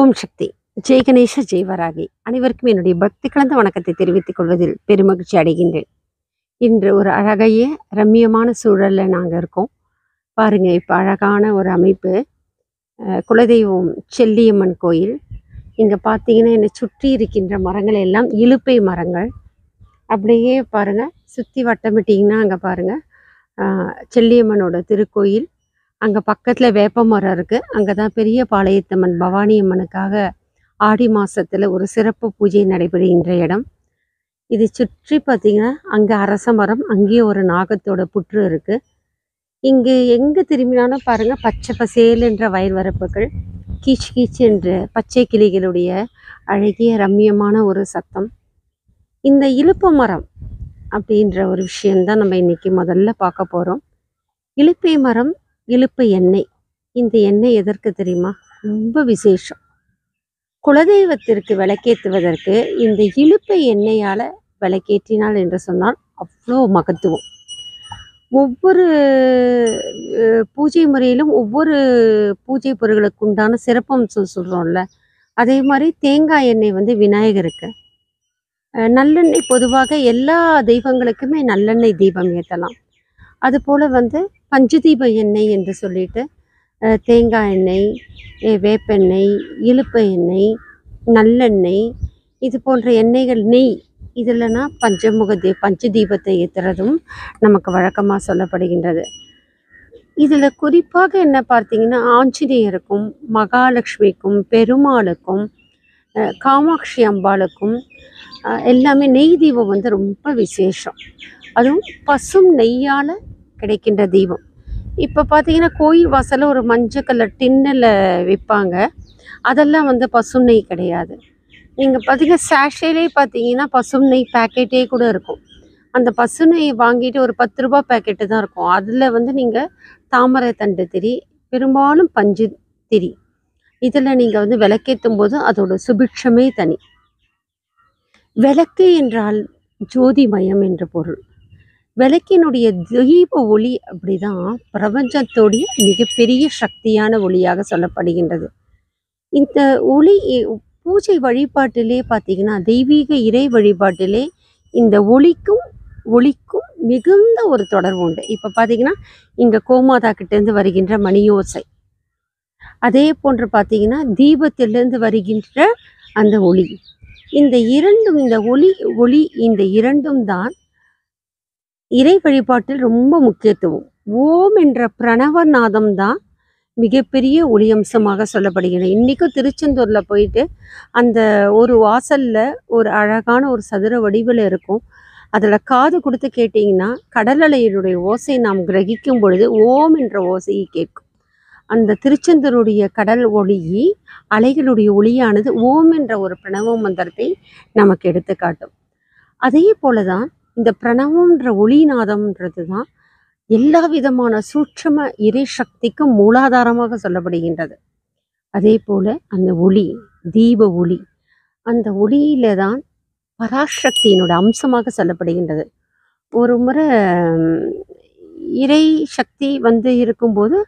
ஓம் சக்தி. ஜெய் கணேச ஜெய் வராகி. அனைவருக்கும் என்னுடைய பக்தி கலந்த வணக்கத்தை தெரிவித்துக் கொள்வதில் பெருமகிழ்ச்சி அடைகின்றேன். இன்று ஒரு அழகிய ரம்மியமான சூழல்ல நாங்க இருக்கோம். பாருங்க, இப்ப அழகான ஒரு அமைப்பு. குலதெய்வம் செல்லியம்மன் கோயில். இங்க பார்த்தீங்கன்னா, என்னை சுற்றி இருக்கின்ற மரங்கள் எல்லாம் இலுப்பை மரங்கள். அப்படியே பாருங்க, சுத்தி வட்டமிட்டீங்கன்னா அங்க பாருங்க, செல்லியம்மனோட திருக்கோயில். அங்க பக்கத்துல வேப்ப மரம் இருக்கு. அங்கதான் பெரிய பாளையத்தம்மன் பவானி அம்மனுக்காக ஆடி மாசத்துல ஒரு சிறப்பு பூஜை நடைபெறுகின்ற இடம். இது சுற்றி பார்த்தீங்கன்னா, அங்க அரச மரம், அங்கேயே ஒரு நாகத்தோட புற்று இருக்கு. இங்கு எங்க திரும்பினாலும் பாருங்க, பச்சை பசேலுன்ற வயல் வரப்புகள், கீச் கீச் என்ற பச்சை கிளிகளுடைய அழகிய ரம்மியமான ஒரு சத்தம். இந்த இலுப்ப மரம் அப்படின்ற ஒரு விஷயம்தான் நம்ம இன்னைக்கு முதல்ல பார்க்க போறோம். இலுப்பை மரம், இலுப்பை எண்ணெய். இந்த எண்ணெய் எதற்கு தெரியுமா? ரொம்ப விசேஷம். குலதெய்வத்திற்கு விளக்கேற்றுவதற்கு இந்த இலுப்பை எண்ணெயால விளக்கேற்றினாள் என்று சொன்னால் அவ்வளோ மகத்துவம். ஒவ்வொரு பூஜை முறையிலும் ஒவ்வொரு பூஜை பொருட்களுக்கு உண்டான சிறப்பம்சம் சொல்றோம்ல, அதே மாதிரி தேங்காய் எண்ணெய் வந்து விநாயகருக்கு, நல்லெண்ணெய் பொதுவாக எல்லா தெய்வங்களுக்குமே நல்லெண்ணெய் தீபம் ஏற்றலாம். அதுபோல் வந்து பஞ்சதீப எண்ணெய் என்று சொல்லிட்டு தேங்காய் எண்ணெய், வேப்பெண்ணெய், இலுப்பை எண்ணெய், நல்லெண்ணெய், இது போன்ற எண்ணெய்கள், நெய், இதில்னா பஞ்சதீபத்தை ஏற்றுறதும் நமக்கு வழக்கமாக சொல்லப்படுகின்றது. இதில் குறிப்பாக என்ன பார்த்தீங்கன்னா, ஆஞ்சநேயருக்கும், மகாலட்சுமிக்கும், பெருமாளுக்கும், காமாட்சி அம்பாளுக்கும் எல்லாமே நெய் தீபம் வந்து ரொம்ப விசேஷம். அதுவும் பசும் நெய்யால் கிடைக்கின்ற தீபம். இப்போ பார்த்தீங்கன்னா, கோயில் வாசலில் ஒரு மஞ்சள் கலர் டின்னில் விற்பாங்க. அதெல்லாம் வந்து பசும் நெய் கிடையாது. நீங்கள் பார்த்தீங்கன்னா, சேஷேலே பார்த்தீங்கன்னா பசும் நெய் பேக்கெட்டே கூட இருக்கும். அந்த பசு நெய் வாங்கிட்டு ஒரு 10 ரூபா பேக்கெட்டு தான் இருக்கும். அதில் வந்து நீங்கள் தாமரை தண்டு திரி, பெரும்பாலும் பஞ்சு திரி, இதில் நீங்கள் வந்து விளக்கேற்றும் போது அதோட சுபிட்சமே தனி. விளக்கு என்றால் ஜோதிமயம் என்ற பொருள். விளக்கினுடைய தீப ஒளி அப்படிதான் பிரபஞ்சத்தோடைய மிகப்பெரிய சக்தியான ஒளியாக சொல்லப்படுகின்றது. இந்த ஒளி பூஜை வழிபாட்டிலே பார்த்தீங்கன்னா, தெய்வீக இறை வழிபாட்டிலே இந்த ஒளிக்கும் மிகுந்த ஒரு தொடர்பு உண்டு. இப்போ பார்த்தீங்கன்னா, இங்கே கோமாதா கிட்டேருந்து வருகின்ற மணியோசை, அதே போன்று பார்த்தீங்கன்னா தீபத்திலிருந்து வருகின்ற அந்த ஒளி, இந்த இரண்டும், இந்த ஒளி இந்த இரண்டும் தான் இறை வழிபாட்டில் ரொம்ப முக்கியத்துவம். ஓம் என்ற பிரணவநாதம் தான் மிகப்பெரிய ஒளி அம்சமாக சொல்லப்படுகிறது. இன்றைக்கும் திருச்செந்தூரில் போயிட்டு அந்த ஒரு வாசலில் ஒரு அழகான ஒரு சதுர வடிவில் இருக்கும். அதில் காது கொடுத்து கேட்டிங்கன்னா, கடல் அலையினுடைய ஓசை நாம் கிரகிக்கும் பொழுது ஓம் என்ற ஓசையை கேட்கும். அந்த திருச்செந்தூருடைய கடல் ஒளி, அலைகளுடைய ஒளியானது ஓம் என்ற ஒரு பிரணவ மந்திரத்தை நமக்கு எடுத்து காட்டும். அதே போல தான் இந்த பிரணவம்ன்ற ஒளிநாதம்ன்றது தான் எல்லா விதமான சூட்சம இறை சக்திக்கும் மூலாதாரமாக சொல்லப்படுகின்றது. அதே போல அந்த ஒளி, தீப ஒளி, அந்த ஒளியில தான் பராசக்தியினோட அம்சமாக சொல்லப்படுகின்றது. ஒரு முறை இறை சக்தி வந்து இருக்கும்போது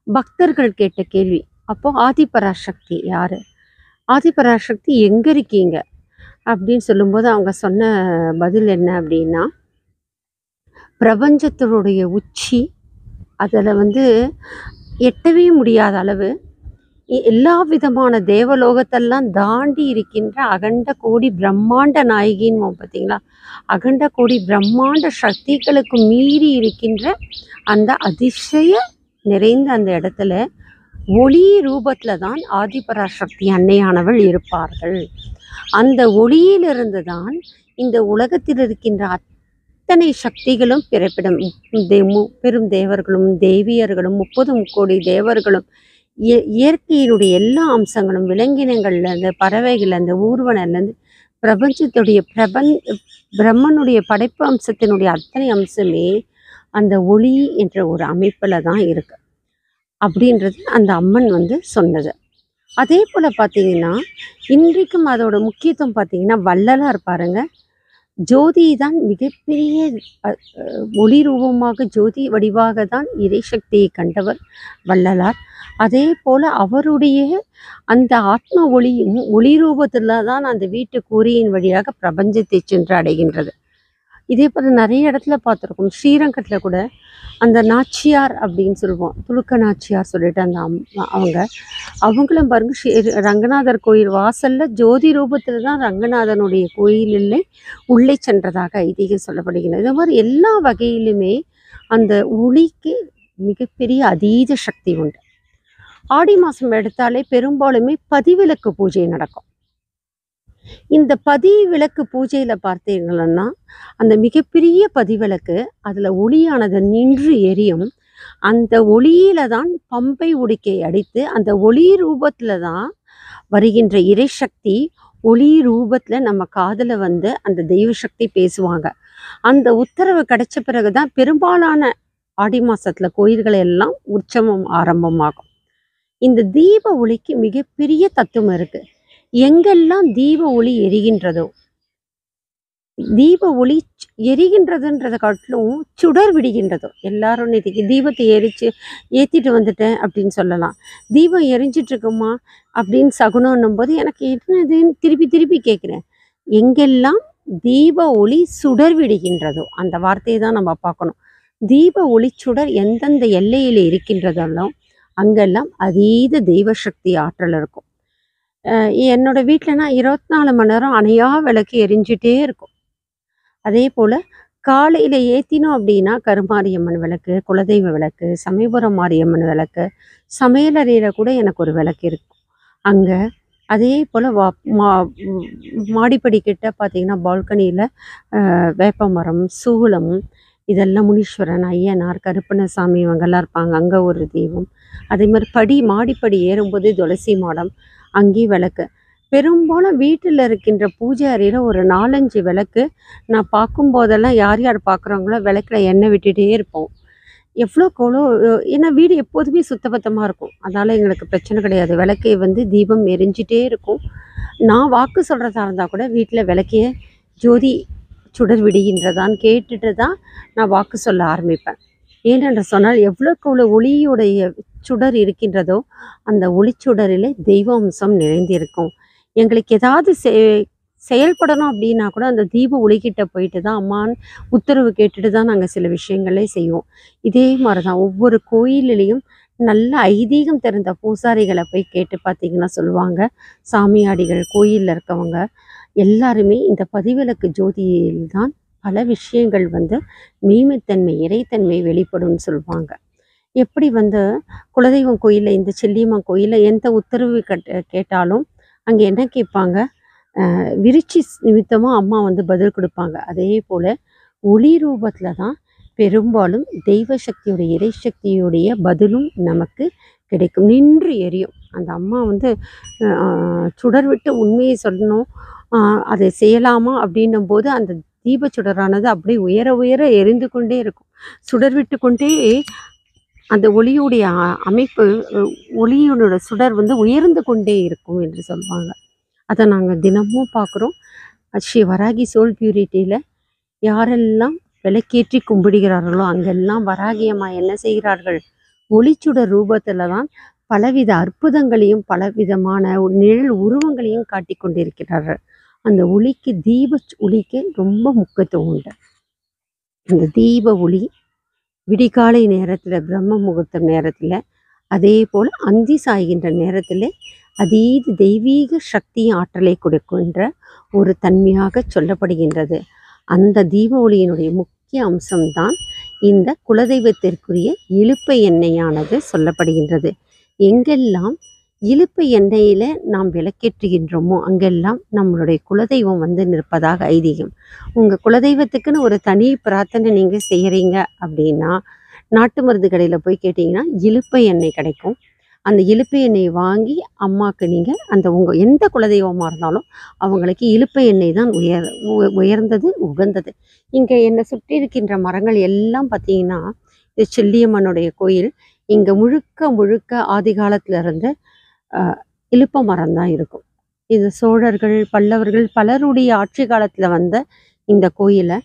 பக்தர்கள் கேட்ட கேள்வி, அப்போ ஆதிபராசக்தி யாரு, ஆதிபராசக்தி எங்க இருக்கீங்க அப்படின்னு சொல்லும்போது அவங்க சொன்ன பதில் என்ன அப்படின்னா, பிரபஞ்சத்தினுடைய உச்சி, அதில் வந்து எட்டவே முடியாத அளவு எல்லா விதமான தேவலோகத்தெல்லாம் தாண்டி இருக்கின்ற அகண்ட கோடி பிரம்மாண்ட நாயகின்னு பார்த்தீங்களா, அகண்ட கோடி பிரம்மாண்ட சக்திகளுக்கு மீறி இருக்கின்ற அந்த அதிசய நிறைந்த அந்த இடத்துல ஒளி ரூபத்தில் தான் ஆதிபராசக்தி அன்னையானவள் இருப்பார்கள். அந்த ஒளியிலிருந்து தான் இந்த உலகத்தில் இருக்கின்ற அத்தனை சக்திகளும் பிறப்பிடும். பெரும் தேவர்களும் தேவியர்களும் 30 முக்கோடி தேவர்களும் இயற்கையினுடைய எல்லா அம்சங்களும், விலங்கினங்கள்ல அந்த பறவைகள், அந்த ஊர்வனர்லேருந்து பிரபஞ்சத்துடைய பிரம்மனுடைய படைப்பு அம்சத்தினுடைய அத்தனை அம்சமே அந்த ஒளி என்ற ஒரு அமைப்பில் தான் இருக்கு அப்படின்றது அந்த அம்மன் வந்து சொன்னது. அதே போல் பார்த்தீங்கன்னா, இன்றைக்கும் அதோட முக்கியத்துவம் பார்த்தீங்கன்னா, வள்ளலார் பாருங்க, ஜோதி தான் மிகப்பெரிய ஒளி ரூபமாக ஜோதி வடிவாக தான் இறைசக்தியை கண்டவர் வள்ளலார். அதே போல அவருடைய அந்த ஆத்ம ஒளியும் ஒளி ரூபத்தில் தான் அந்த வீட்டு கூரையின் வழியாக பிரபஞ்சத்தை சென்று அடைகின்றது. இதே போல் நிறைய இடத்துல பார்த்துருக்கோம். ஸ்ரீரங்கத்தில் கூட அந்த நாச்சியார் அப்படின்னு சொல்லுவோம், துலுக்க நாச்சியார் சொல்லிட்டு அந்த அவங்களும் பாருங்க, ரங்கநாதர் கோயில் வாசல்ல ஜோதி ரூபத்தில் தான் ரங்கநாதனுடைய கோயிலில் உள்ளே சென்றதாக ஐதீகம் சொல்லப்படுகிறது. இது மாதிரி எல்லா வகையிலுமே அந்த ஒளிக்கு மிகப்பெரிய அதீத சக்தி உண்டு. ஆடி மாதம் எடுத்தாலே பெரும்பாலுமே பதிவிளக்கு பூஜை நடக்கும். இந்த பதிவிளக்கு பூஜையில் பார்த்தீங்கன்னா அந்த மிகப்பெரிய பதிவிளக்கு அதில் ஒளியானது நின்று எரியும். அந்த ஒளியில தான் பம்பை உடுக்கை அடித்து அந்த ஒளி ரூபத்தில் தான் வருகின்ற இறைசக்தி ஒளி ரூபத்தில் நம்ம காதில் வந்து அந்த தெய்வ சக்தி பேசுவாங்க. அந்த உத்தரவு கிடைச்ச பிறகு தான் பெரும்பாலான ஆடி மாதத்தில் கோயில்கள் எல்லாம் உற்சவம் ஆரம்பமாகும். இந்த தீப ஒளிக்கு மிகப்பெரிய தத்துவம் இருக்குது. எங்கெல்லாம் தீப ஒளி எரிகின்றதோ, தீப ஒளி எரிகின்றதுன்றதை காட்டிலும் சுடர் விடுகின்றதோ, எல்லாரும் நேற்றுக்கு தீபத்தை ஏற்றிட்டு வந்துட்டேன் அப்படின்னு சொல்லலாம். தீபம் எரிஞ்சிட்டு இருக்குமா அப்படின்னு சகுனம்னும் போது எனக்கு என்னதுன்னு திருப்பி கேட்குறேன். எங்கெல்லாம் தீப ஒளி சுடர் விடுகின்றதோ அந்த வார்த்தையை தான் நம்ம பார்க்கணும். தீப ஒளி சுடர் எந்தெந்த எல்லையில் இருக்கின்றதெல்லாம் அங்கெல்லாம் அதீத தெய்வ சக்தி ஆற்றல் இருக்கும். என்னோட வீட்டிலனா 24 மணி நேரம் அணையா விளக்கு எரிஞ்சிட்டே இருக்கும். அதே போல் காலையில் ஏற்றினோம் அப்படின்னா கருமாரியம்மன் விளக்கு, குலதெய்வ விளக்கு, சமயபுரம் மாரியம்மன் விளக்கு, சமையலறையில் கூட எனக்கு ஒரு விளக்கு இருக்கும் அங்கே. அதே போல் மாடிப்படி கிட்ட பார்த்திங்கன்னா பால்கனியில் வேப்பமரம், சூளம், இதெல்லாம் முனீஸ்வரன், ஐயனார், கருப்பணசாமி இவங்கெல்லாம் இருப்பாங்க, அங்கே ஒரு தெய்வம். அதே மாதிரி மாடிப்படி ஏறும்போது துளசி மாடம், அங்கேயும் விளக்கு. பெரும்பாலும் வீட்டில் இருக்கின்ற பூஜை அறையில் ஒரு 4-5 விளக்கு நான் பார்க்கும்போதெல்லாம் யார் பார்க்குறாங்களோ விளக்கில் எண்ணெய் விட்டுகிட்டே இருப்போம். எவ்வளோக்கு ஏன்னா வீடு எப்போதுமே சுத்தபத்தமாக இருக்கும். அதனால் எங்களுக்கு பிரச்சனை கிடையாது. விளக்கை வந்து தீபம் எரிஞ்சிட்டே இருக்கும். நான் வாக்கு சொல்கிறதா இருந்தால் கூட வீட்டில் விளக்கைய ஜோதி சுடர் விடுகின்றதான்னு கேட்டுட்டு தான் நான் வாக்கு சொல்ல ஆரம்பிப்பேன். ஏனென்று சொன்னால் எவ்வளோக்கு ஒளியுடைய சுடர் இருக்கின்றதோ அந்த ஒளிச்சுடரில் தெய்வ அம்சம் நிறைந்திருக்கும். எங்களுக்கு ஏதாவது செயல்படணும் அப்படின்னா கூட அந்த தீப ஒளிக்கிட்ட போயிட்டு தான் அம்மான்னு உத்தரவு கேட்டுட்டு தான் நாங்கள் சில விஷயங்களே செய்வோம். இதே மாதிரி தான் ஒவ்வொரு கோயிலிலையும் நல்ல ஐதீகம் தெரிந்த பூசாரிகளை போய் கேட்டு பார்த்திங்கன்னா சொல்லுவாங்க, சாமியாடிகள், கோயிலில் இருக்கவங்க எல்லாருமே இந்த பதிவிளக்கு ஜோதியில் தான் பல விஷயங்கள் வந்து மெய்மைத்தன்மை, இறைத்தன்மை வெளிப்படும்னு சொல்லுவாங்க. எப்படி வந்து குலதெய்வம் கோயிலில், இந்த செல்லியம்மன் கோயிலில் எந்த உத்தரவு கேட்டாலும் அங்கே என்ன கேட்பாங்க, விருச்சி நிமித்தமாக அம்மா வந்து பதில் கொடுப்பாங்க. அதே போல் ஒளி ரூபத்தில் தான் பெரும்பாலும் தெய்வ சக்தியுடைய, இறைசக்தியுடைய பதிலும் நமக்கு கிடைக்கும். நின்று எரியும் அந்த அம்மா வந்து சுடர் விட்டு உண்மையை சொல்லணும், அதை செய்யலாமா அப்படின்னும் போது அந்த தீப சுடரானது அப்படியே உயர உயர எரிந்து கொண்டே இருக்கும். சுடர் விட்டு கொண்டே அந்த ஒளியுடைய அமைப்பு, ஒளியோட சுடர் வந்து உயர்ந்து கொண்டே இருக்கும் என்று சொல்லுவாங்க. அதை நாங்கள் தினமும் பார்க்குறோம். ஸ்ரீ வராகி சோல் பியூரிட்டியில் யாரெல்லாம் விளக்கேற்றி கும்பிடுகிறார்களோ அங்கெல்லாம் வராகியம்மா என்ன செய்கிறார்கள், ஒளிச்சுடர் ரூபத்தில் தான் பலவித அற்புதங்களையும் பலவிதமான நிழல் உருவங்களையும் காட்டி கொண்டிருக்கிறார்கள். அந்த ஒளிக்கு, தீப ஒளிக்கு ரொம்ப முக்கியத்துவம் உண்டு. இந்த தீப ஒளி விடிகாலை நேரத்தில், பிரம்ம முகூர்த்த நேரத்தில், அதே போல் அந்தி சாய்கின்ற நேரத்தில் அதீத தெய்வீக சக்தி ஆற்றலை கொடுக்கின்ற ஒரு தன்மையாக சொல்லப்படுகின்றது. அந்த தீப ஒளியினுடைய முக்கிய அம்சம்தான் இந்த குலதெய்வத்திற்குரிய இலுப்பை எண்ணெயானது சொல்லப்படுகின்றது. எங்கெல்லாம் இலுப்பை எண்ணெயில் நாம் விளக்கேற்றுகின்றோமோ அங்கெல்லாம் நம்மளுடைய குலதெய்வம் வந்து நிற்பதாக ஐதீகம். உங்கள் குலதெய்வத்துக்குன்னு ஒரு தனி பிரார்த்தனை நீங்கள் செய்கிறீங்க அப்படின்னா நாட்டு மருந்து கடையில் போய் கேட்டிங்கன்னா இலுப்பை எண்ணெய் கிடைக்கும். அந்த இலுப்பை எண்ணெய் வாங்கி அம்மாவுக்கு நீங்கள் அந்த உங்கள் எந்த குலதெய்வமாக இருந்தாலும் அவங்களுக்கு இலுப்பை எண்ணெய் தான் உயர்ந்தது, உகந்தது. இங்கே என்னை சுற்றி இருக்கின்ற மரங்கள் எல்லாம் பார்த்திங்கன்னா இது செல்லியம்மனுடைய கோயில். இங்கே முழுக்க ஆதி காலத்தில் இருந்து இலுப்ப மரம் தான் இருக்கும். இது சோழர்கள், பல்லவர்கள் பலருடைய ஆட்சி காலத்தில் வந்த இந்த கோயிலை.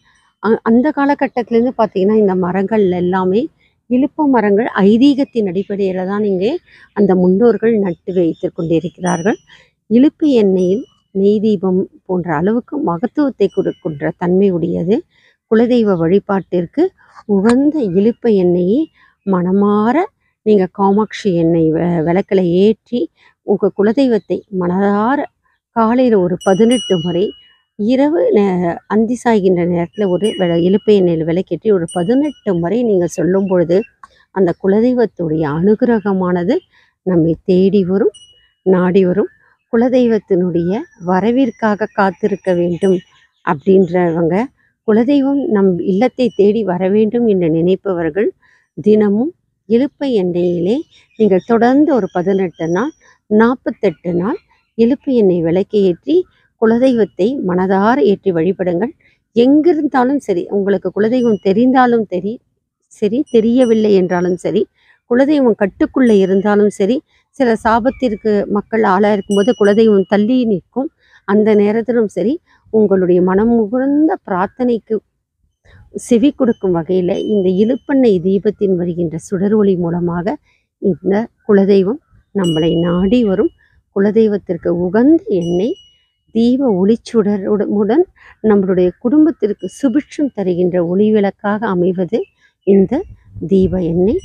அந்த காலகட்டத்திலேருந்து பார்த்தீங்கன்னா இந்த மரங்கள் எல்லாமே இலுப்ப மரங்கள் ஐதீகத்தின் அடிப்படையில் தான் இங்கே அந்த முன்னோர்கள் நட்டு வைத்து கொண்டிருக்கிறார்கள். இலுப்பு எண்ணெயில் நெய் தீபம் போன்ற அளவுக்கு மகத்துவத்தை கொடுக்கின்ற தன்மை உடையது. குலதெய்வ வழிபாட்டிற்கு உகந்த இலுப்ப எண்ணெயை மனமாற நீங்கள் காமாட்சி எண்ணெய் விளக்கில் ஏற்றி உங்கள் குலதெய்வத்தை மனதார காலையில் ஒரு 18 முறை, இரவு அந்தி சாய்கின்ற நேரத்தில் ஒரு இலுப்பை எண்ணெயில் விளக்கேற்றி ஒரு 18 முறை நீங்கள் சொல்லும் பொழுது அந்த குலதெய்வத்துடைய அனுகிரகமானது நம்மை தேடி வரும், நாடி வரும். குலதெய்வத்தினுடைய வரவிற்காக காத்திருக்க வேண்டும் அப்படின்றவங்க, குலதெய்வம் நம் இல்லத்தை தேடி வர வேண்டும் என்று நினைப்பவர்கள் தினமும் இலுப்பை எண்ணெயிலே நீங்கள் தொடர்ந்து ஒரு 18 நாள் 48 நாள் இலுப்பை எண்ணெய் விளக்கை ஏற்றி குலதெய்வத்தை மனதார ஏற்றி வழிபடுங்கள். எங்கிருந்தாலும் சரி, உங்களுக்கு குலதெய்வம் தெரிந்தாலும் சரி, தெரியவில்லை என்றாலும் சரி, குலதெய்வம் கட்டுக்குள்ளே இருந்தாலும் சரி, சில சாபத்திற்கு மக்கள் ஆளாக இருக்கும்போது குலதெய்வம் தள்ளி நிற்கும். அந்த நேரத்திலும் சரி, உங்களுடைய மனம் முகர்ந்த பிரார்த்தனைக்கு செவி கொடுக்கும் வகையில் இந்த இலுப்பெண்ணெய் தீபத்தின் வருகின்ற சுடர் ஒளி மூலமாக இந்த குலதெய்வம் நம்மளை நாடி வரும். குலதெய்வத்திற்கு உகந்த எண்ணெய் தீப ஒளிச்சுடருடன் நம்மளுடைய குடும்பத்திற்கு சுபிட்சம் தருகின்ற ஒளிவிளக்காக அமைவது இந்த தீப எண்ணெய்.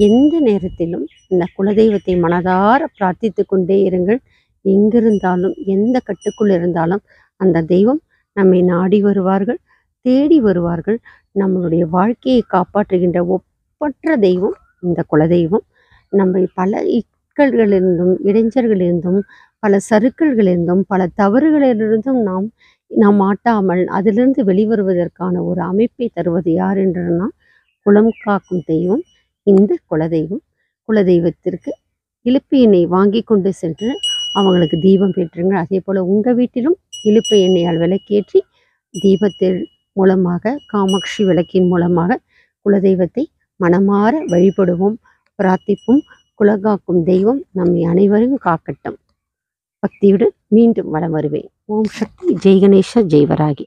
எந்த நேரத்திலும் இந்த குலதெய்வத்தை மனதார பிரார்த்தித்து கொண்டே இருங்கள். எங்கிருந்தாலும் எந்த கட்டுக்குள் இருந்தாலும் அந்த தெய்வம் நம்மை நாடி வருவார்கள், தேடி வருவார்கள். நம்மளுடைய வாழ்க்கையை காப்பாற்றுகின்ற ஒப்பற்ற தெய்வம் இந்த குலதெய்வம். நம்ம பல இக்கல்களிலிருந்தும் இடைஞ்சல்களிலிருந்தும் பல சறுக்கல்களிலிருந்தும் பல தவறுகளிலிருந்தும் நாம் மாட்டாமல் அதிலிருந்து வெளிவருவதற்கான ஒரு அமைப்பை தருவது யார் என்றுனா குலம் காக்கும் தெய்வம் இந்த குலதெய்வம். குலதெய்வத்திற்கு இலுப்பை எண்ணெய் வாங்கி கொண்டு சென்று அவங்களுக்கு தீபம் ஏற்றுங்க. அதே போல் உங்கள் வீட்டிலும் இலுப்பை எண்ணெயால் விளக்கேற்றி தீபத்தின் மூலமாக காமாட்சி விளக்கின் மூலமாக குலதெய்வத்தை மனமாற வழிபடுவோம், பிரார்த்திப்போம். குலகாக்கும் தெய்வம் நம்மை அனைவரும் காக்கட்டும். பக்தியுடன் மீண்டும் வலம் வருவேன். ஓம் சக்தி. ஜெய் கணேஷ, ஜெய் வராகி.